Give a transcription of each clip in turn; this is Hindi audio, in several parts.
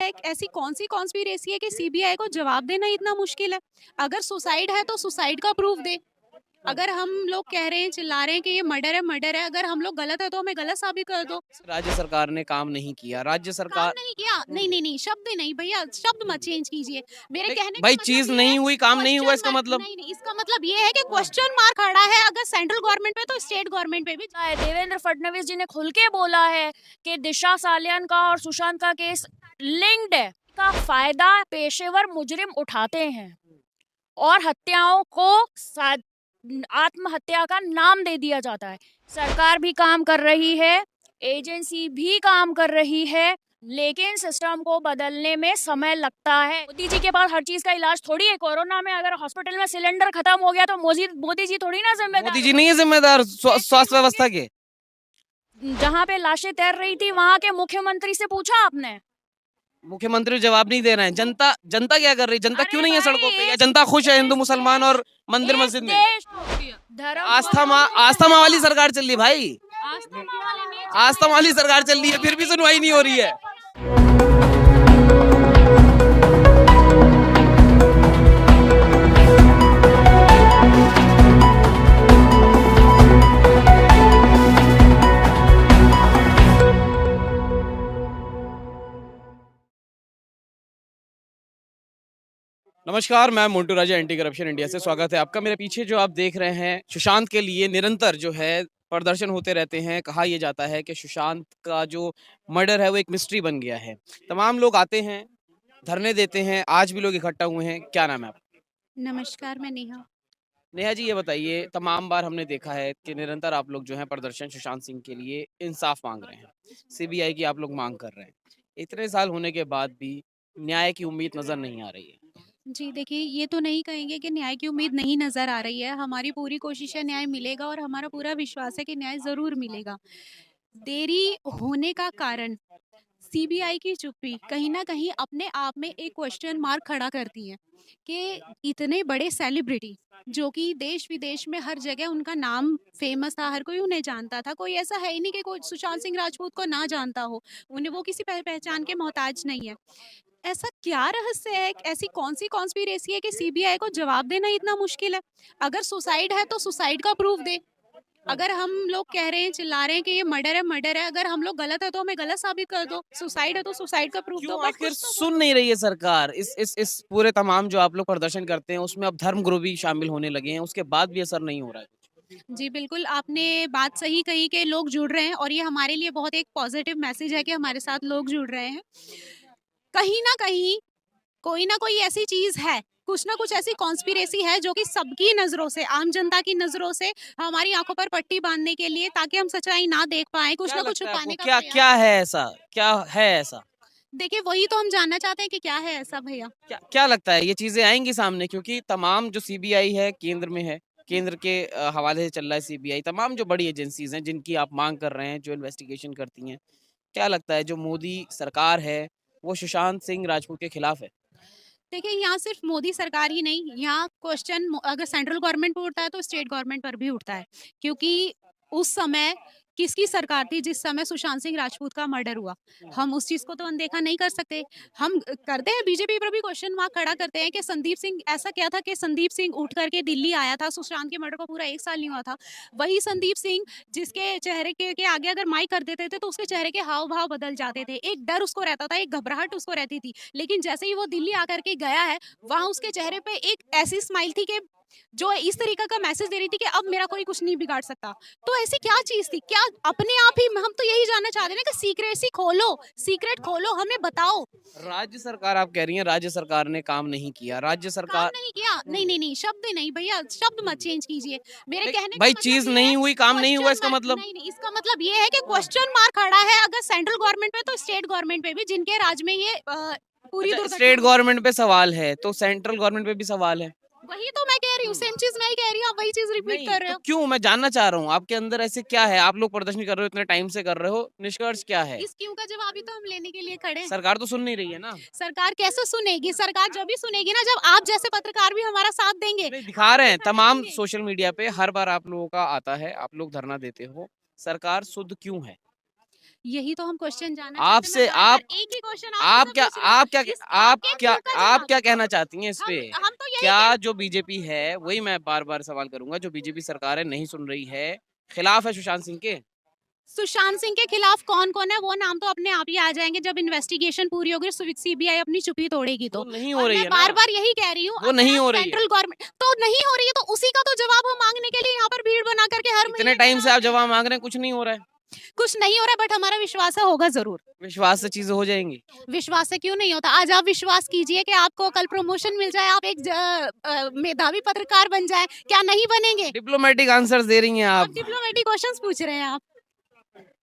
है, ऐसी कौन-सी कॉन्स्पिरेसी है कि सीबीआई को जवाब देना इतना मुश्किल है? अगर सुसाइड है तो सुसाइड का प्रूफ दे। अगर हम लोग कह रहे हैं, चिल्ला रहे हैं कि ये मर्डर है, अगर हम लोग गलत है तो हमें गलत साबित कर दो। राज्य सरकार ने काम नहीं किया। राज्य काम सरकार नहीं किया, नहीं, शब्द नहीं भैया, शब्द मत चेंज कीजिए। मेरे नहीं, कहने का भाई मतलब चीज ये है, नहीं हुई, काम नहीं हुआ, क्वेश्चन इसका मार्क मतलब नहीं, इसका मतलब ये है कि क्वेश्चन मार्क खड़ा है, अगर सेंट्रल गवर्नमेंट पे तो स्टेट गवर्नमेंट पे भी। देवेंद्र फडणवीस जी ने खुल के बोला है कि दिशा सालियान का और सुशांत का केस लिंक्ड है, का फायदा पेशेवर मुजरिम उठाते हैं और हत्याओं को आत्महत्या का नाम दे दिया जाता है। सरकार भी काम कर रही है, एजेंसी भी काम कर रही है, लेकिन सिस्टम को बदलने में समय लगता है। मोदी जी के पास हर चीज का इलाज थोड़ी है। कोरोना में अगर हॉस्पिटल में सिलेंडर खत्म हो गया तो मोदी जी थोड़ी ना जिम्मेदार मोदी जी नहीं है जिम्मेदार स्वास्थ्य व्यवस्था के। जहाँ पे लाशें तैर रही थी वहां के मुख्यमंत्री से पूछा आपने? मुख्यमंत्री जवाब नहीं दे रहे हैं। जनता जनता क्या कर रही है? जनता अरे क्यों नहीं है भाई, सड़कों पे? या जनता खुश है हिंदू मुसलमान और मंदिर इस मस्जिद में? देश धर्म आस्था माँ वाली सरकार चल रही है भाई। आस्था वाले नहीं आस्था वाली सरकार चल रही है, फिर भी सुनवाई नहीं हो रही है। नमस्कार, मैं मोन्टू राजा, एंटी करप्शन इंडिया से स्वागत है आपका। मेरे पीछे जो आप देख रहे हैं, सुशांत के लिए निरंतर जो है प्रदर्शन होते रहते हैं। कहा यह जाता है कि सुशांत का जो मर्डर है वो एक मिस्ट्री बन गया है। तमाम लोग आते हैं, धरने देते हैं, आज भी लोग इकट्ठा हुए हैं। क्या नाम है आपका? नमस्कार, मैं नेहा। नेहा जी, ये बताइए, तमाम बार हमने देखा है कि निरंतर आप लोग जो है प्रदर्शन सुशांत सिंह के लिए इंसाफ मांग रहे हैं, सीबीआई की आप लोग मांग कर रहे हैं। इतने साल होने के बाद भी न्याय की उम्मीद नजर नहीं आ रही है। जी, देखिए, ये तो नहीं कहेंगे कि न्याय की उम्मीद नहीं नज़र आ रही है। हमारी पूरी कोशिश है न्याय मिलेगा और हमारा पूरा विश्वास है कि न्याय ज़रूर मिलेगा। देरी होने का कारण सीबीआई की चुप्पी कहीं न कहीं अपने आप में एक क्वेश्चन मार्क खड़ा करती है कि इतने बड़े सेलिब्रिटी जो कि देश-विदेश में हर जगह उनका नाम फ़ेमस था, हर कोई उन्हें जानता था। कोई ऐसा है ही नहीं कि कोई सुशांत सिंह राजपूत को ना जानता हो। उन्हें वो किसी पहचान के मोहताज नहीं है। ऐसा क्या रहस्य है, ऐसी कौन-सी कॉन्स्पिरेसी है कि सीबीआई को जवाब देना इतना मुश्किल है? अगर सुसाइड है तो सुसाइड का प्रूफ दे। अगर हम लोग कह रहे हैं, चिल्ला रहे हैं कि ये मर्डर है, अगर हम लोग गलत है तो हमें गलत साबित कर दो। सुसाइड है तो सुसाइड का प्रूफ दो, क्यों बट आखिर कुछ तो सुन बोलो। नहीं रही है सरकार? इस पूरे तमाम जो आप लोग प्रदर्शन करते हैं उसमें अब धर्म गुरु भी शामिल होने लगे हैं, उसके बाद भी असर नहीं हो रहा है। जी, बिल्कुल, आपने बात सही कही कि लोग जुड़ रहे हैं और ये हमारे लिए बहुत एक पॉजिटिव मैसेज है कि हमारे साथ लोग जुड़ रहे हैं। कहीं न कहीं कोई ना कोई ऐसी चीज़ है, कुछ ना कुछ ऐसी कॉन्स्पिरेसी है जो कि सबकी नज़रों से, आम जनता की नज़रों से हमारी आँखों पर पट्टी बाँधने के लिए, ताकि हम सच्चाई ना देख पाएँ, कुछ क्या ना कुछ लगता है आपको? छुपाने का क्या प्रयास। क्या है ऐसा? क्या है ऐसा? देखिए, वही तो हम जानना चाहते हैं कि क्या है ऐसा भैया? क्या क्या लगता है ये चीजें आएंगी सामने? क्योंकि तमाम जो सीबीआई है केंद्र में है, केंद्र के हवाले से चल रहा है सीबीआई। तमाम जो बड़ी एजेंसीज हैं जिनकी आप मांग कर रहे हैं, जो इन्वेस्टिगेशन करती हैं, क्या लगता है जो मोदी सरकार है वो सुशांत सिंह राजपूत के खिलाफ है? देखिए, यहाँ सिर्फ मोदी सरकार ही नहीं, यहाँ क्वेश्चन अगर सेंट्रल गवर्नमेंट पे उठता है तो स्टेट गवर्नमेंट पर भी उठता है, क्योंकि उस समय किसकी सरकार थी जिस समय सुशांत सिंह राजपूत का मर्डर हुआ? हम उस चीज़ को तो अनदेखा नहीं कर सकते। हम करते हैं, बीजेपी पर भी क्वेश्चन मार्क खड़ा करते हैं कि संदीप सिंह, ऐसा क्या था कि संदीप सिंह उठ करके दिल्ली आया था, सुशांत के मर्डर को पूरा 1 साल नहीं हुआ था। वही संदीप सिंह जिसके चेहरे के आगे अगर माइक कर देते थे तो उसके चेहरे के हाव-भाव बदल जाते थे। एक डर उसको रहता था, एक घबराहट उसको रहती थी। लेकिन जैसे ही वो दिल्ली आकर के गया है, वहाँ उसके चेहरे पे एक ऐसी स्माइल थी कि जो इस तरीके का मैसेज दे रही थी कि अब मेरा कोई कुछ नहीं बिगाड़ सकता। तो ऐसी क्या चीज़ थी? क्या अपने आप ही हम तो यही जानना चाहते हैं ना कि सीक्रेसी खोलो, सीक्रेट खोलो, हमें बताओ। राज्य सरकार, आप कह रही हैं राज्य सरकार ने काम नहीं किया। राज्य काम सरकार नहीं किया? नहीं, शब्द नहीं भैया, शब्द मत चेंज कीजिए। मेरे नहीं, कहने का भाई मतलब चीज ये है, नहीं हुई, काम नहीं हुआ, क्वेश्चन इसका मार्क मतलब? नहीं, इसका मतलब ये है कि क्वेश्चन मार्क खड़ा है, अगर सेंट्रल गवर्नमेंट पे तो स्टेट गवर्नमेंट पे भी, जिनके राज में ये पूरी अच्छा, दुर्घटना स्टेट हुई। गवर्नमेंट पे सवाल है तो सेंट्रल गवर्नमेंट पे भी सवाल है। वही तो मैं कह रही हूँ, सेम चीज़ मैं ही कह रही हूँ, आप वही चीज़ रिपीट नहीं कर रहे तो हो। क्यों? मैं जानना चाह रहा हूँ आपके अंदर ऐसे क्या है? आप लोग प्रदर्शन कर रहे हो, इतने टाइम से कर रहे हो, निष्कर्ष क्या है? इस क्यों का जवाब ही तो हम लेने के लिए खड़े हैं। सरकार तो सुन नहीं रही है ना। सरकार कैसे सुनेगी? सरकार जब भी सुनेगी ना, जब आप जैसे पत्रकार भी हमारा साथ देंगे, नहीं, दिखा आप रहे भी हैं खड़े तमाम होंगे। सोशल मीडिया पे, हर बार आप लोगों का आता है, आप लोग धरना देते हो। सरकार शुद्ध क्यों है? यही तो हम क्वेश्चन जानना आपसे चाहते हैं। मैं आप बार-बार एक ही क्वेश्चन आप क्या पूछ रही हूँ। आप क्या इस आप आपके क्या क्यों का आप जवाब क्या दो। कहना चाहती हैं इस पे? हम तो यही क्या कह जो बीजेपी है, वही मैं बार-बार सवाल करूँगा, जो बीजेपी सरकार है नहीं सुन रही है, खिलाफ है सुशांत सिंह के? सुशांत सिंह के खिलाफ कौन-कौन है वो नाम तो अपने आप ही आ जाएँगे जब इन्वेस्टिगेशन पूरी होगी, सीबीआई अपनी चुप्पी तोड़ेगी तो। वो नहीं हो और रही मैं है ना, बार-बार यही कह रही हूँ, वो अगर नहीं आप हो रही है। सेंट्रल गवर्नमेंट तो नहीं हो रही है तो उसी का तो जवाब हम माँगने के लिए यहाँ पर भीड़ बना करके हर इतने महीने टाइम से तैयार आप हैं। जवाब माँग रहे हैं, कुछ नहीं हो रहा है। कुछ नहीं हो रहा है बट हमारा विश्वास है होगा ज़रूर। विश्वास से चीज़ें हो जाएँगी। विश्वास से क्यों नहीं होता? आज आप विश्वास कीजिए कि आपको कल प्रमोशन मिल जाए, आप एक मेधावी पत्रकार बन जाएँ, क्या नहीं बनेंगे? डिप्लोमैटिक आंसर्स दे रही हैं आप आप। डिप्लोमेटिक क्वेश्चंस पूछ रहे हैं आप।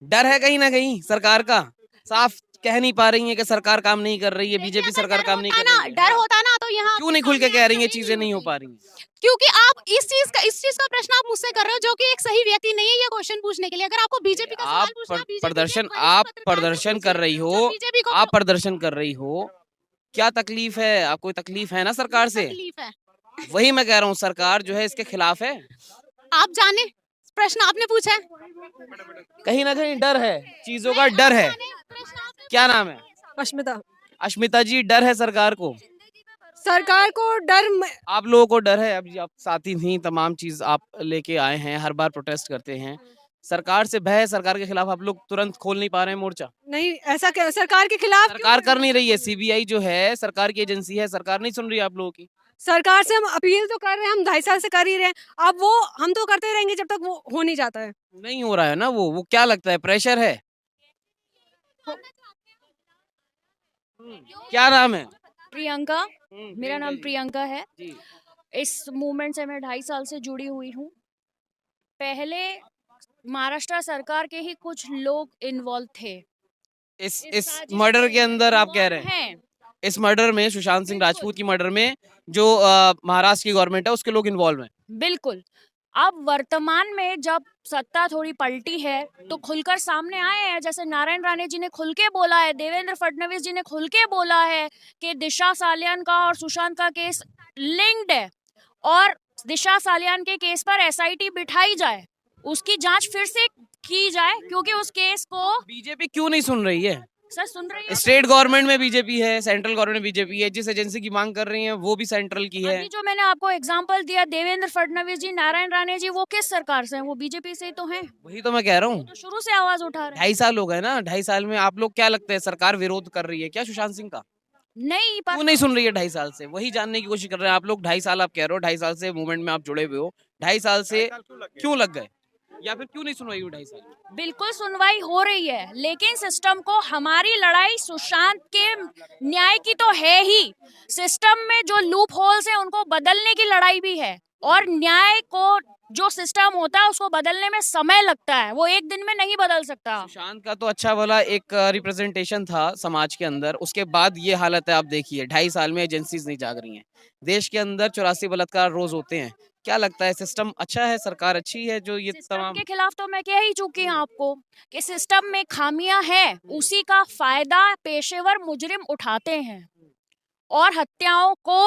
डर है कहीं न कहीं सरकार का। साफ कह नहीं पा रही हैं कि सरकार काम नहीं कर रही है, देखिए बीजेपी अगर सरकार काम नहीं कर रही है। डर हाँ, होता ना तो यहाँ क्यों आपके नहीं खुल के सामने कह आज रही हैं खड़ी चीज़ें नहीं नहीं हो होती। पा रही हैं? क्योंकि आप इस चीज़ का प्रश्न आप मुझसे कर रहे हो जो कि एक सही व्यक्ति नहीं है ये क्वेश्चन पूछने के लिए। अगर आपको बीजेपी का आप सवाल पूछना है, बीजेपी के एक वरिष्ठ आप पत्रकार से प्रदर्शन कर पूछिए, रही हो, जो बीजेपी को आप प्रदर्शन कर रही हो, क्या तकलीफ है? आपको तकलीफ है ना सरकार से? तकलीफ है। वही मैं कह रहा हूँ सरकार जो है इसके खिलाफ है। आप जाने प्रश्न आपने पूछा है। कहीं न कहीं डर है, चीज़ों का डर है। प्रश्न आपने क्या नाम है? अश्मिता। अश्मिता जी, डर है सरकार को। सरकार को डर आप लोगों को डर है, अभी आप साथी थी, तमाम चीज़ आप लेके आए हैं, हर बार प्रोटेस्ट करते हैं। सरकार से भय है, सरकार के खिलाफ आप लोग तुरंत खोल नहीं पा रहे हैं मोर्चा। नहीं, ऐसा सरकार के खिलाफ सरकार कर नहीं रही है, सीबीआई जो है सरकार की एजेंसी है, सरकार नहीं सुन रही है आप लोगों की। सरकार से हम अपील तो कर रहे हैं, हम 2.5 साल से कर ही रहे हैं। अब वो हम तो करते रहेंगे जब तक वो हो नहीं जाता है। नहीं हो रहा है ना वो क्या लगता है प्रेशर है? क्या नाम है? प्रियंका, मेरा नाम जी, प्रियंका है। जी। इस मूवमेंट से मैं 2.5 साल से जुड़ी हुई हूँ। पहले महाराष्ट्र सरकार के ही कुछ लोग इन्वॉल्व थे इस साजिश मर्डर में, के अंदर आप कह रहे involved हैं? हैं। इस मर्डर में सुशांत सिंह बिल्कुल। राजपूत की मर्डर में जो महाराष्ट्र की गवर्नमेंट है उसके लोग इन्वॉल्व हैं। बिल्कुल। अब वर्तमान में जब सत्ता थोड़ी पलटी है तो खुलकर सामने आए हैं, जैसे नारायण राणे जी ने खुल के बोला है, देवेंद्र फडणवीस जी ने खुल के बोला है कि दिशा सालियान का और सुशांत का केस लिंक्ड है और दिशा सालियान के केस पर एसआईटी बिठाई जाए, उसकी जांच फिर से की जाए क्योंकि उस केस को बीजेपी क्यों नहीं सुन रही है? सर सुन रही है। स्टेट गवर्नमेंट में बीजेपी है, सेंट्रल गवर्नमेंट में बीजेपी है, जिस एजेंसी की मांग कर रही हैं वो भी सेंट्रल की है। अभी जो मैंने आपको एग्जांपल दिया, देवेंद्र फडणवीस जी, नारायण राणे जी, वो किस सरकार से हैं? वो बीजेपी से ही तो हैं। वही तो मैं कह रहा हूँ। तो शुरू से आवाज उठा रहे हैं। 2.5 साल हो गए ना, 2.5 साल में आप लोग क्या लगता है सरकार विरोध कर रही है क्या सुशांत सिंह का? नहीं पर क्यों नहीं सुन रही है 2.5 साल से? वही जानने की कोशिश कर रहे हैं आप लोग। 2.5 साल आप कह रहे हो, 2.5 साल से मूवमेंट में आप जुड़े हुए हो, 2.5 साल से क्यों लग गए? या फिर क्यों नहीं सुनवाई हुई 2.5 साल? बिल्कुल सुनवाई हो रही है, लेकिन सिस्टम को, हमारी लड़ाई सुशांत के न्याय की तो है ही, सिस्टम में जो लूप होल्स हैं उनको बदलने की लड़ाई भी है। और न्याय को, जो सिस्टम होता है उसको बदलने में समय लगता है, वो एक दिन में नहीं बदल सकता। सुशांत का तो अच्छा वाला एक रिप्रेजेंटेशन था समाज के अंदर, उसके बाद ये हालत है। आप देखिए 2.5 साल में एजेंसीज नहीं जाग रही हैं। देश के अंदर 84 बलात्कार रोज होते हैं। क्या लगता है सिस्टम अच्छा है, सरकार अच्छी है जो ये सिस्टम तमाम? के खिलाफ तो मैं कह ही चुकी हूँ आपको कि सिस्टम में खामियां हैं, उसी का फायदा पेशेवर मुजरिम उठाते हैं और हत्याओं को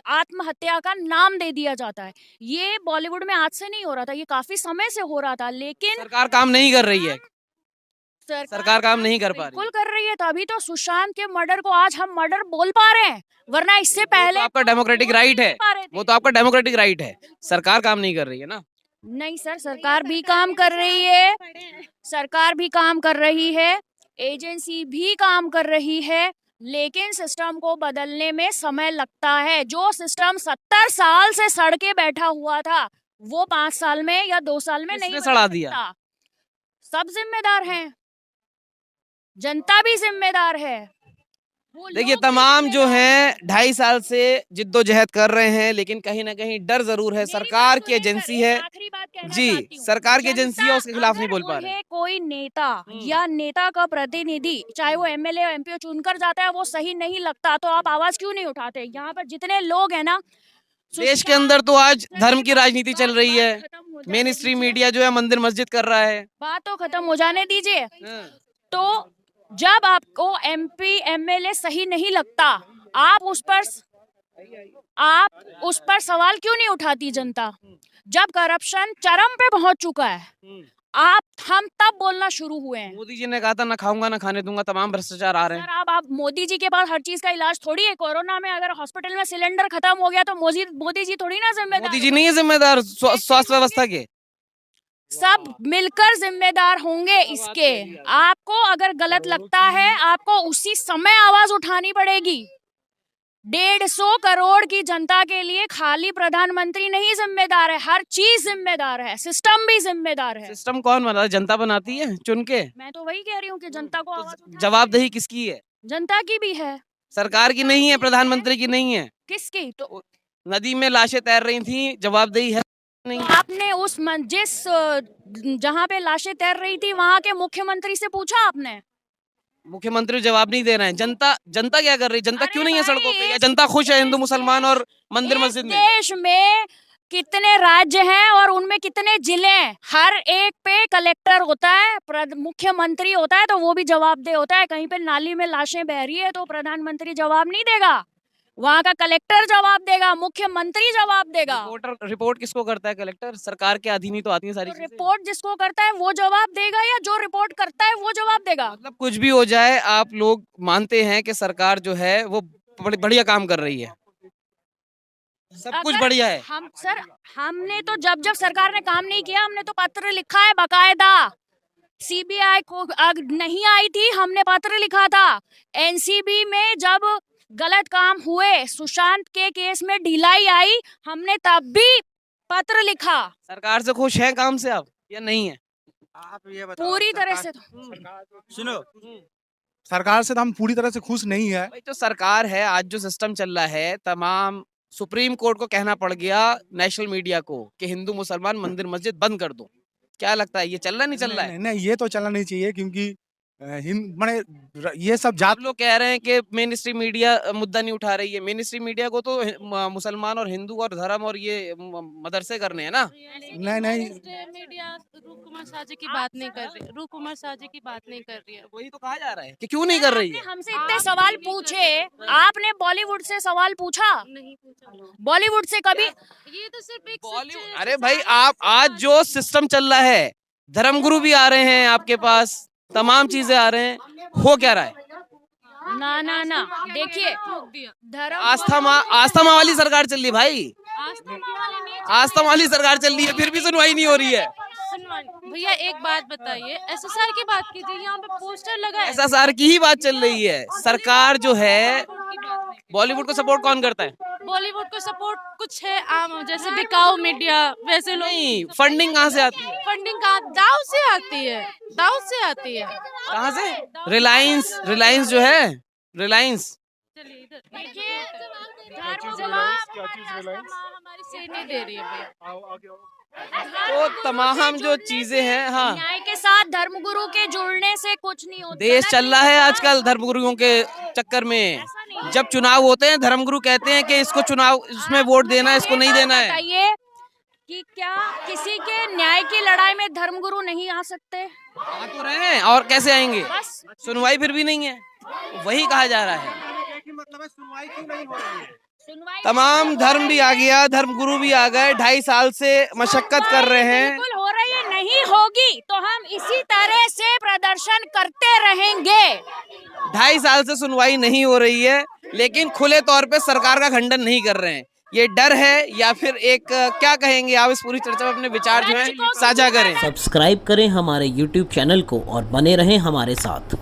आत्महत्या का नाम दे दिया जाता है। ये बॉलीवुड में आज से नहीं हो रहा था, ये काफी समय से हो रहा था, लेकिन सरकार काम नहीं कर रही है। सरकार काम नहीं कर पा रही बिल्कुल कर रही है। तभी तो सुशांत के मर्डर को आज हम मर्डर बोल पा रहे हैं, वरना इससे वो पहले तो आपका तो डेमोक्रेटिक बोल राइट नहीं है, पा रहे थे। वो तो आपका डेमोक्रेटिक राइट है। सरकार काम नहीं कर रही है ना। नहीं सर, सरकार भी काम कर रही है, सरकार भी काम कर रही है, एजेंसी भी काम कर रही है, लेकिन सिस्टम को बदलने में समय लगता है। जो सिस्टम 70 साल से सड़ के बैठा हुआ था वो 5 साल में या 2 साल में नहीं किसने बदल सड़ा दिया? सकता। सब जिम्मेदार हैं, जनता भी जिम्मेदार है। वो देखिए लोग भी तमाम जो जिम्मेदार हैं 2.5 साल से जिद्दोजहद कर रहे हैं, लेकिन कहीं ना कहीं डर जरूर है। मेरी सरकार बात की सुनिए सर, एजेंसी एक है आखिरी बात कहना जी, चाहती हूँ। सरकार की एजेंसी है, जनता उसके खिलाफ नहीं अगर बोल पा रहे। उन्हें कोई नेता या नेता का प्रतिनिधि, चाहे वो एमएलए या एमपी चुनकर जाता है, वो सही नहीं लगता, तो आप आवाज क्यों नहीं उठाते? यहाँ पर जितने लोग हैं ना, देश के अंदर तो आज धर्म की राजनीति चल रही है। खत्म हो जाने मेन स्ट्रीम दीजिए। मीडिया जो है मंदिर मस्जिद कर रहा है। बात तो खत्म हो जाने दीजिए। हाँ। तो जब आपको एमपी एमएलए सही नहीं लगता, आप उस पर सवाल क्यों नहीं उठाती जनता? जब करप्शन चरम पे पहुंच चुका है, हम तब बोलना शुरू हुए हैं। मोदी जी ने कहा था ना खाऊंगा ना खाने दूंगा, तमाम भ्रष्टाचार आ रहे हैं। सर आप मोदी जी के पास हर चीज का इलाज थोड़ी है। कोरोना में अगर हॉस्पिटल में सिलेंडर खत्म हो गया तो मोदी जी थोड़ी ना जिम्मेदार मोदी जी नहीं है जिम्मेदार स्वास्थ्य व्यवस्था के। सब मिलकर जिम्मेदार होंगे इसके। आपको अगर गलत लगता है आपको उसी समय आवाज उठानी पड़ेगी। 150 करोड़ की जनता के लिए खाली प्रधानमंत्री नहीं जिम्मेदार है, हर चीज जिम्मेदार है, सिस्टम भी जिम्मेदार है। सिस्टम कौन बना है? जनता बनाती है चुन के। मैं तो वही कह रही हूँ कि जनता को आवाज उठानी जवाबदेही किसकी है? जनता की भी है। सरकार की नहीं है, प्रधानमंत्री की नहीं है। किसकी? तो नदी में लाशें तैर रही थी, जवाबदेही है नहीं? आपने उस जिस जहाँ पे लाशें तैर रही थी वहां के मुख्यमंत्री से पूछा आपने? मुख्यमंत्री जवाब नहीं दे रहे हैं। जनता क्या कर रही है? जनता अरे क्यों नहीं है भाई, सड़कों पे? या इस जनता खुश है हिंदू देश मुसलमान में- और मंदिर इस मस्जिद में? देश में कितने राज्य हैं और उनमें कितने जिले हैं? हर एक पे कलेक्टर होता है, मुख्यमंत्री होता है, तो वो भी जवाबदेह होता है। कहीं पे नाली में लाशें बह रही है तो प्रधानमंत्री जवाब नहीं देगा, वहां का कलेक्टर जवाब देगा, मुख्यमंत्री जवाब देगा। रिपोर्ट किसको करता है? कलेक्टर। सरकार के अधीन ही तो आती है सारी तो चीजें। रिपोर्ट जिसको करता है वो जवाब देगा या जो रिपोर्ट करता है वो जवाब देगा? मतलब कुछ भी हो जाए, आप लोग मानते हैं कि सरकार जो है वो बढ़िया काम कर रही है, सब कुछ अगर बढ़िया है। हमने तो जब सरकार ने काम नहीं किया हमने तो पत्र लिखा है बकायदा। सीबीआई को नहीं आई थी, हमने पत्र लिखा था। एनसीबी में जब गलत काम हुए, सुशांत के केस में ढिलाई आई, हमने तब भी पत्र लिखा। सरकार से खुश है काम से आप या नहीं है? आप ये बताओ, पूरी तरह से सुनो, सरकार से तो हम पूरी तरह से खुश नहीं है। भाई तो सरकार है, आज जो सिस्टम चल रहा है, तमाम सुप्रीम कोर्ट को कहना पड़ गया नेशनल मीडिया को कि हिंदू मुसलमान मंदिर मस्जिद बंद कर दो। क्या लगता है ये चल रहा नहीं चल रहा है? नहीं, नहीं, ये तो चलना नहीं चाहिए क्योंकि माने ये सब जात आप लोग कह रहे हैं कि मेन स्ट्रीम मीडिया मुद्दा नहीं उठा रही है। मेन स्ट्रीम मीडिया को तो मुसलमान और हिंदू और धर्म और ये मदरसे करने हैं ना। नहीं। मीडिया रूप कुमार शाह जी की बात नहीं कर रही, रूप कुमार शाह जी की बात नहीं कर रही है। वही तो कहा जा रहा है कि क्यों नहीं कर रही आपने है। हमसे इतने सवाल पूछे, आपने बॉलीवुड से सवाल पूछा? नहीं पूछा। बॉलीवुड से कभी? ये तो सिर्फ एक बॉलीवुड, अरे भाई आप आज जो सिस्टम चल रहा है, धर्मगुरु भी आ रहे हैं आपके पास, तमाम चीजें आ रहे हैं, हो क्या रहा है? ना देखिए, धर्म आस्था माँ वाली सरकार चल रही है भाई, आस्था वाली सरकार चल रही है, फिर भी सुनवाई नहीं हो रही है। भैया एक बात बताइए, एसएसआर की बात कीजिए, यहाँ पे पोस्टर लगा है। एसएसआर की ही बात चल रही है। सरकार जो है, बॉलीवुड को सपोर्ट कौन करता है? बॉलीवुड को सपोर्ट कुछ है आम, जैसे बिकाऊ मीडिया, वैसे लोग। नहीं, फंडिंग कहाँ से आती है? फंडिंग कहाँ? दाव से आती है, दाव से आती है। कहाँ से? रिलायंस जो है, रिलायंस। चलिए इधर देखिए, हमारी सही नहीं दे रही है भैया। तो तमाम जो चीजें हैं, हाँ, न्याय के साथ धर्मगुरु के जुड़ने से कुछ नहीं होता। देश चल रहा है आजकल धर्मगुरुओं के चक्कर में। जब चुनाव होते हैं, धर्मगुरु कहते हैं कि इसको चुनाव, इसमें वोट देना है, इसको नहीं देना है। बताइए कि क्या किसी के न्याय की लड़ाई में धर्मगुरु नहीं आ सकते? आ तो रहे हैं, और कैसे आएंगे? बस सुनवाई फिर भी नहीं है, वही कहा जा रहा है। मतलब है सुनवाई क्यों नहीं हो रही है? सुनवाई तमाम धर्म भी आ गया, धर्मगुरु भी आ गए, 2.5 साल से मशक्कत कर रहे हैं। बिल्कुल हो रही है, नहीं होगी तो हम इसी तरह से प्रदर्शन करते रहेंगे। 2.5 साल से सुनवाई नहीं हो रही है, लेकिन खुले तौर पे सरकार का खंडन नहीं कर रहे हैं। ये डर है या फिर एक क्या कहेंगे आप? इस पूरी चर्चा में अपने विचार जो है साझा करें। सब्सक्राइब करें हमारे YouTube चैनल को और बने रहें हमारे साथ।